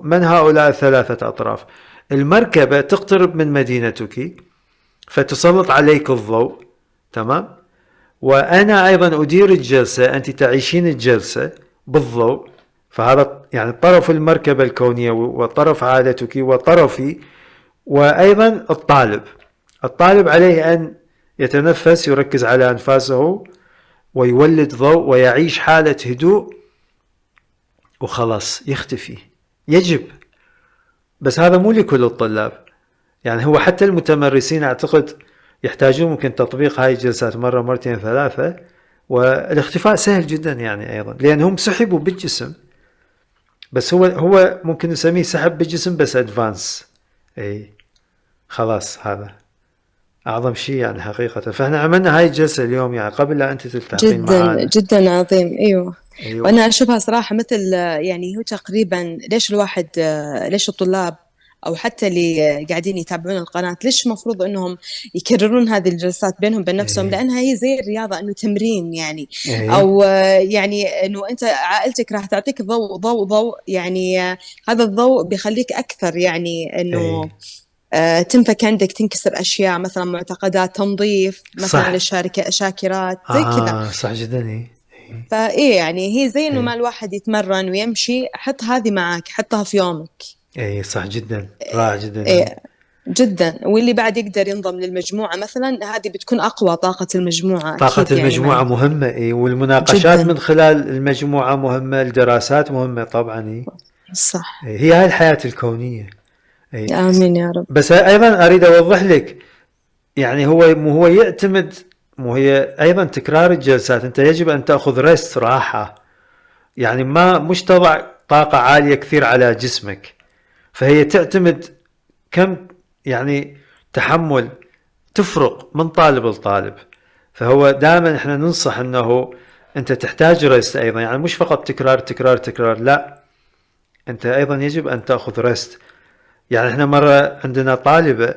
من هؤلاء ال3 اطراف؟ المركبة تقترب من مدينتك فتسلط عليك الضوء، تمام، وأنا أيضا أدير الجلسة، أنت تعيشين الجلسة بالضوء. فهذا يعني طرف المركبة الكونية وطرف عادتك وطرفي، وأيضا الطالب عليه أن يتنفس، يركز على أنفاسه ويولد ضوء ويعيش حالة هدوء وخلاص يختفي، يجب. بس هذا مو لكل الطلاب، يعني هو حتى المتمرسين أعتقد يحتاجون ممكن تطبيق هاي الجلسات مرة مرتين ثلاثة، والاختفاء سهل جدا يعني أيضا، لأنهم سحبوا بالجسم. بس هو ممكن نسميه سحب بالجسم بس أدفانس. أي خلاص هذا أعظم شيء يعني حقيقة. فإحنا عملنا هاي الجلسة اليوم يعني قبل لا أنت تلتحقين جدا معانا. جدا عظيم، ايوه. أيوه وانا اشوفها صراحه مثل يعني هو تقريبا ليش الواحد ليش الطلاب او حتى اللي قاعدين يتابعون القناه ليش المفروض انهم يكررون هذه الجلسات بينهم بين نفسهم، أي لانها هي زي الرياضه، انه تمرين يعني. أي او يعني انه انت عائلتك راح تعطيك ضوء ضوء ضوء، يعني هذا الضوء بيخليك اكثر يعني انه أي تنفك عندك، تنكسر أشياء مثلا معتقدات، تنظيف مثلا صح. للشاكرات زي كذا. صح جدا. أي أي فإيه يعني هي زي إنه ما أي الواحد يتمرن ويمشي، حط هذه معك، حطها في يومك. أي صح جدا، رائع جدا. أي إيه جدا. واللي بعد يقدر ينضم للمجموعة مثلا، هذه بتكون أقوى طاقة المجموعة طاقة أكيد يعني المجموعة معه. مهمة، إيه، والمناقشات جدا من خلال المجموعة مهمة، الدراسات مهمة طبعا. إيه صح. إيه، هي هاي الحياة الكونية. إيه آمين يا رب. بس أيضا أريد أوضح لك، يعني هو يعتمد، مو هي أيضا تكرار الجلسات، أنت يجب أن تأخذ ريست، راحة، يعني مش تضع طاقة عالية كثير على جسمك. فهي تعتمد كم يعني تحمل، تفرق من طالب لطالب. فهو دائما احنا ننصح انه انت تحتاج ريست ايضا، يعني مش فقط تكرار تكرار تكرار، لا، انت ايضا يجب ان تاخذ ريست. يعني احنا مرة عندنا طالبة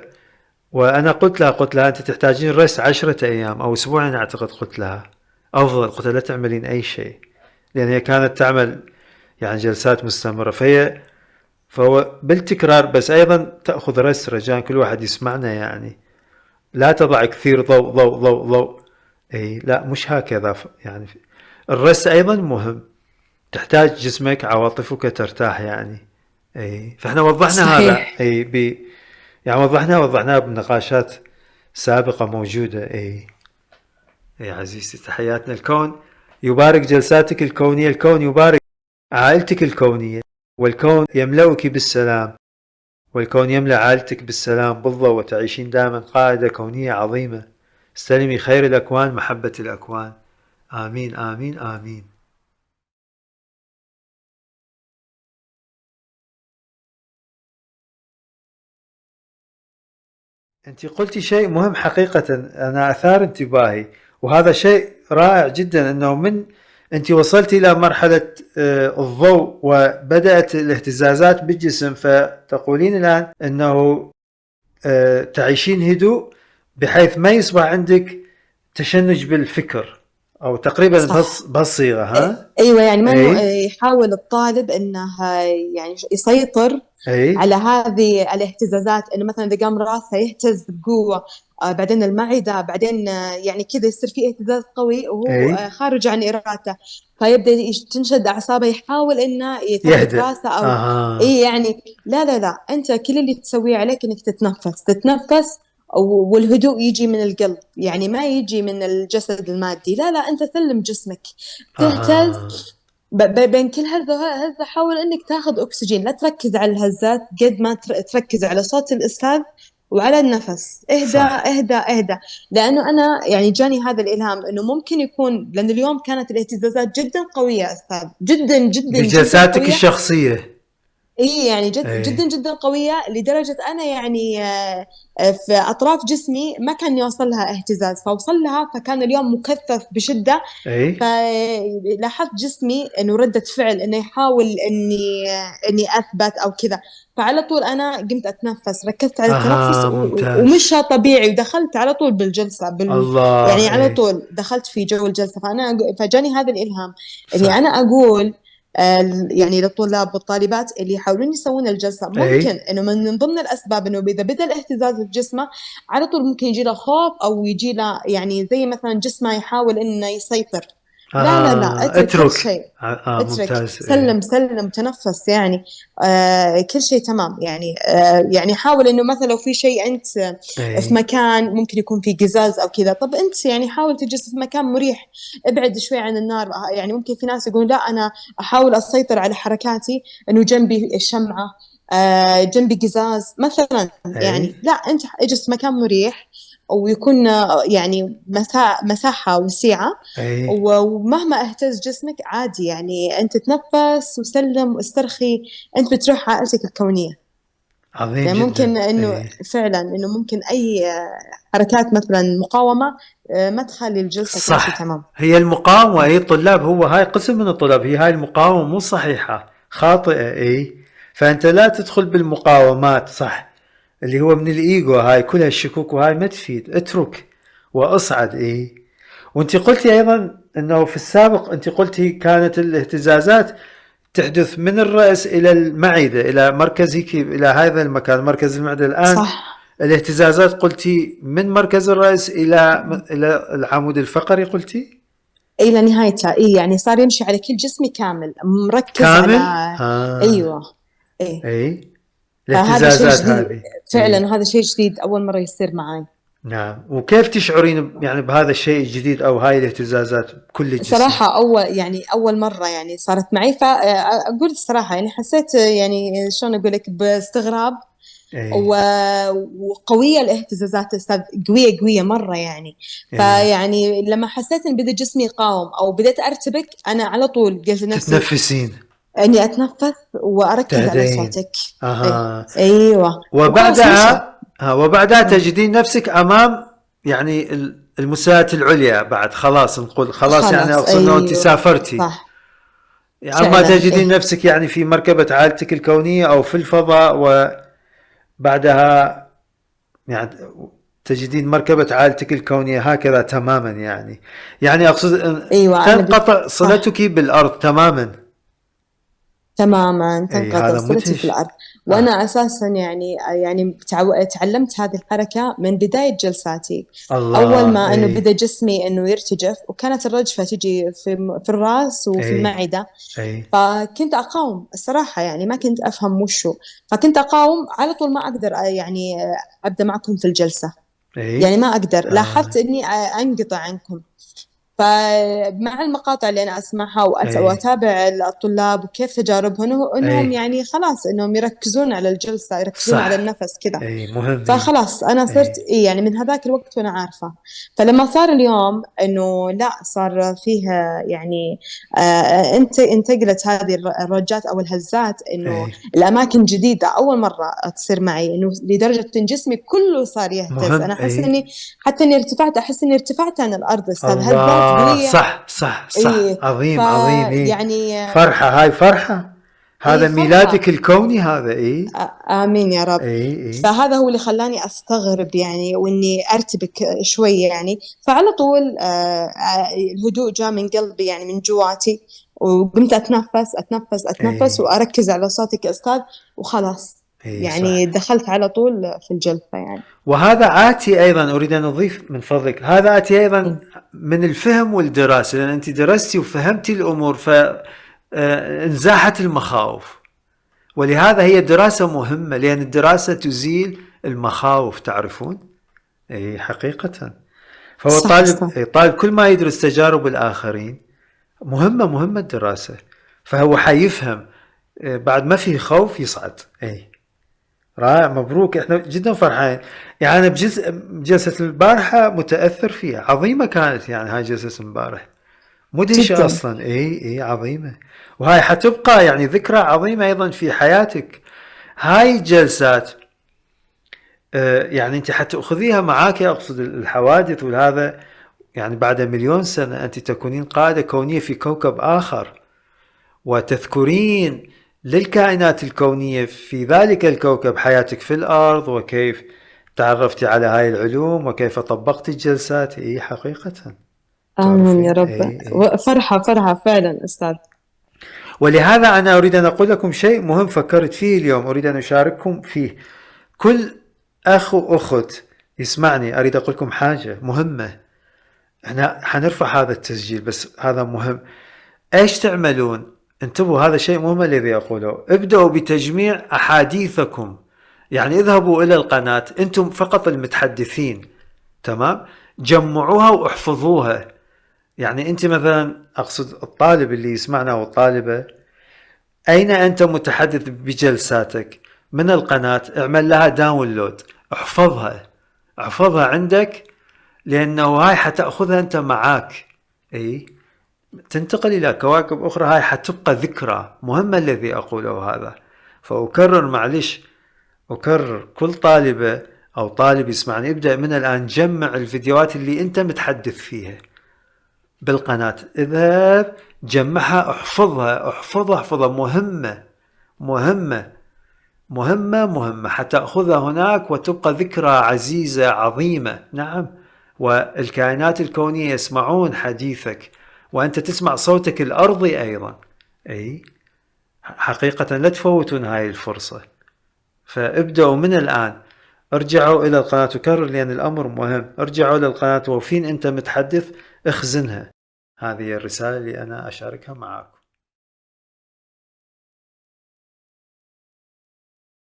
وانا قلت لها انت تحتاجين ريست 10 ايام او اسبوعين اعتقد، قلت لها افضل، قلت لها لا تعملين اي شيء، لان هي كانت تعمل يعني جلسات مستمرة. فهو بالتكرار، بس ايضا تاخذ ريست، رجاء كل واحد يسمعنا يعني، لا تضع كثير ضوء ضوء ضوء ضوء. اي لا مش هكذا، يعني الرست ايضا مهم، تحتاج جسمك عواطفك ترتاح يعني. اي فاحنا وضحنا هذا، صحيح. اي يعني وضحناه بنقاشات سابقة موجودة. اي اي عزيزتي، تحياتنا. الكون يبارك جلساتك الكونية، الكون يبارك عائلتك الكونية، والكون يملؤك بالسلام، والكون يملأ عائلتك بالسلام بالضوء، وتعيشين دائما قاعدة كونية عظيمة استلمي خير الأكوان محبة الأكوان. آمين آمين آمين. أنت قلتي شيء مهم حقيقة، أنا أثار انتباهي، وهذا شيء رائع جدا، أنه أنت وصلت إلى مرحلة الضوء وبدأت الاهتزازات بالجسم، فتقولين الآن أنه تعيشين هدوء بحيث ما يصبح عندك تشنج بالفكر، أو تقريبا صح. بهالصيغة، ها؟ ايوه، يعني ما انه أي يحاول الطالب انه يعني يسيطر أي على هذه الاهتزازات، انه مثلا اذا قام راسه يهتز بقوه، بعدين المعده، بعدين يعني كذا يصير في اهتزاز قوي وهو أي خارج عن ارادته، فيبدا تنشد اعصابه، يحاول انه يثبت يهدأ. راسه او أها. اي يعني. لا لا لا، انت كل اللي تسويه عليك انك تتنفس تتنفس، والهدوء يجي من القلب، يعني ما يجي من الجسد المادي. لا لا، انت سلم جسمك، تهتز أها. بين كل هزة حاول انك تاخذ اكسجين، لا تركز على الهزات قد ما تركز على صوت الاستاذ وعلى النفس. اهدى صح. اهدى اهدى. لانه انا يعني جاني هذا الالهام انه ممكن يكون، لان اليوم كانت الاهتزازات جدا قوية يا استاذ، جدا جدا جدا بجلساتك قوية. الشخصية. اي يعني أي. جدا جدا قوية، لدرجة انا يعني في اطراف جسمي ما كان يوصل لها اهتزاز، فوصل لها، فكان اليوم مكثف بشدة. أي. فلاحظت جسمي انه ردة فعل انه يحاول اني اثبت او كذا، فعلى طول انا قمت اتنفس، ركزت على التنفس أها ممتاز. ومشى طبيعي، ودخلت على طول بالجلسة يعني الله. على أي. طول دخلت في جو الجلسة. فجاني هذا الالهام اني صح. انا اقول يعني للطلاب والطالبات اللي يحاولون يسوون الجلسة، ممكن أي. انه من ضمن الاسباب انه اذا بدا الاهتزاز في جسمه على طول ممكن يجي له خوف، او يجي له يعني زي مثلا جسمه يحاول انه يسيطر. لا لا لا، اترك كل اترك. شيء، اترك، ممتاز. أي. سلم سلم، تنفس يعني. كل شيء تمام يعني. يعني حاول انه مثلا لو في شيء انت في أي. مكان ممكن يكون في قزاز او كذا، طب انت يعني حاول تجلس في مكان مريح، ابعد شوي عن النار. يعني ممكن في ناس يقولون لا انا احاول اسيطر على حركاتي انه جنبي الشمعة، جنبي قزاز مثلا، أي. يعني لا، انت اجلس في مكان مريح، ويكون يعني مساحة وسيعة، أي. ومهما اهتز جسمك عادي، يعني انت تنفس وسلم واسترخي، انت بتروح عائلتك الكونية. عظيم يعني جدا. ممكن انه أي. فعلا انه ممكن اي حركات مثلا مقاومة ما تخلي الجلسة تمشي صح. تمام. هي المقاومة، أي الطلاب، هو هاي قسم من الطلاب، هي هاي المقاومة مو صحيحة، خاطئة. أي. فأنت لا تدخل بالمقاومات، صح، اللي هو من الإيجو، هاي كلها الشكوك وهاي ما تفيد، اترك واصعد. إيه. وانت قلتي أيضا أنه في السابق، انت قلتي كانت الاهتزازات تحدث من الرأس إلى المعدة، إلى مركز هيك، إلى هذا المكان مركز المعدة. الآن صح. الاهتزازات قلتي من مركز الرأس إلى العمود الفقري، قلتي الى نهايتها، اي يعني صار يمشي على كل جسمي كامل، مركز على. كامل. ايوه. ايه. أي. فهذا شيء الاهتزازات جديد هذه. فعلا، أي. وهذا شيء جديد اول مره يصير معي. نعم. وكيف تشعرين يعني بهذا الشيء الجديد، أو هاي الاهتزازات بكل الجسم؟ صراحه اول مره يعني صارت معي، فاقول الصراحه يعني حسيت يعني شلون اقول لك باستغراب، أي. وقويه الاهتزازات استاذ، قويه قويه مره يعني. أي. فيعني لما حسيت ان بدا جسمي يقاوم او بديت ارتبك، انا على طول قلت لنفسي تتنفسين. اني اتنفس واركز على تهدين. صوتك. اي. أها. ايوه وخلاص مشى. وبعدها تجدين نفسك امام، يعني المستويات العليا بعد، خلاص نقول خلاص، يعني خلاص اقصد انه انت ايوه. سافرتي، صح. يعني ما فعلا تجدين ايه. نفسك يعني في مركبة عائلتك الكونية او في الفضاء، وبعدها يعني تجدين مركبة عائلتك الكونية هكذا تماما، يعني اقصد ايوه انا تنقطع صح. صلتك بالارض تماما. تماما اي تنقطع هذا صلتي في مدهش. الارض. وانا اه. اساسا يعني تعلمت هذه الحركه من بدايه جلساتي. اول الله. ما انه اي. بدا جسمي انه يرتجف، وكانت الرجفه تجي في الراس وفي اي. المعده، اي. فكنت أقاوم الصراحة، يعني ما كنت أفهم وشو، فكنت أقاوم على طول، ما أقدر يعني أبدأ معكم في الجلسة، اي. يعني ما أقدر، آه. لاحظت إني أنقطع عنكم. فمع المقاطع اللي أنا أسمعها وأتابع الطلاب وكيف تجاربهم، إنهم يعني خلاص إنهم يركزون على الجلسة، يركزون على النفس كذا. مهم. فخلاص أنا صرت يعني من هذاك الوقت وأنا عارفة. فلما صار اليوم إنه لا، صار فيها يعني انتقلت هذه الرجات أو الهزات، إنه الأماكن جديدة أول مرة تصير معي، إنه لدرجة إن جسمي كله صار يهتز. أنا أحس إني حتى إني ارتفعت، أحس إني ارتفعت عن الأرض أستاذ. هالذات قوية. صح إيه. عظيم عظيم. يعني فرحة، هاي فرحة، هذا ميلادك الكوني هذا. آمين يا رب. اي فهذا هو اللي خلاني أستغرب يعني، وإني أرتبك شوية يعني. فعلى طول الهدوء جاء من قلبي يعني من جواتي، وقمت أتنفس وأركز على صوتك أستاذ، وخلاص يعني صح. دخلت على طول في الجلسة يعني. وهذا آتي أيضا، أريد أن أضيف من فضلك، هذا آتي أيضا من الفهم والدراسة، لأن أنت درستي وفهمتي الأمور فانزاحت المخاوف. ولهذا هي دراسة مهمة، لأن الدراسة تزيل المخاوف، تعرفون. أي حقيقة. فهو طالب كل ما يدرس تجارب الآخرين مهمة الدراسة، فهو حيفهم بعد ما فيه خوف يصعد. رائع، مبروك، احنا جدا فرحانين. يعني انا بجلسة البارحة متأثر فيها، عظيمة كانت يعني هاي جلسة البارحة، مدهشة جداً. اصلا. اي عظيمة، وهاي حتبقى يعني ذكرى عظيمة ايضا في حياتك. هاي الجلسات يعني انت حتأخذيها معاك، اقصد الحوادث وهذا، يعني بعد 1,000,000 سنة انت تكونين قاعدة كونية في كوكب اخر، وتذكرين للكائنات الكونية في ذلك الكوكب حياتك في الأرض، وكيف تعرفتي على هاي العلوم، وكيف طبقتي الجلسات. حقيقة. آمين يا رب. فرحة فعلا أستاذ. ولهذا أنا أريد أن أقول لكم شيء مهم فكرت فيه اليوم، أريد أن أشارككم فيه. كل أخ وأخت يسمعني، أريد أقول لكم حاجة مهمة. احنا حنرفع هذا التسجيل، بس هذا مهم. ايش تعملون؟ انتبهوا، هذا شيء مهم الذي أقوله. ابدأوا بتجميع أحاديثكم، يعني اذهبوا إلى القناة، أنتم فقط المتحدثين، تمام؟ جمعوها واحفظوها. يعني أنت مثلا، أقصد الطالب اللي يسمعنا والطالبة، أين أنت متحدث بجلساتك من القناة؟ اعمل لها داونلود، احفظها عندك، لأنه هاي حتأخذها أنت معاك. تنتقل إلى كواكب أخرى، هاي حتبقى ذكرى مهمة الذي أقوله هذا. فأكرر، معلش أكرر، كل طالبة أو طالب يسمعني، ابدأ من الآن جمع الفيديوهات اللي أنت متحدث فيها بالقناة، اذهب جمعها، احفظها. مهمة حتأخذها هناك وتبقى ذكرى عزيزة عظيمة. نعم. والكائنات الكونية يسمعون حديثك، وأنت تسمع صوتك الأرضي أيضا. حقيقة لا تفوتون هاي الفرصة. فابدأوا من الآن، ارجعوا إلى القناة، وكرر لأن الأمر مهم، ارجعوا إلى القناة، وفين أنت متحدث اخزنها. هذه الرسالة اللي أنا أشاركها معكم.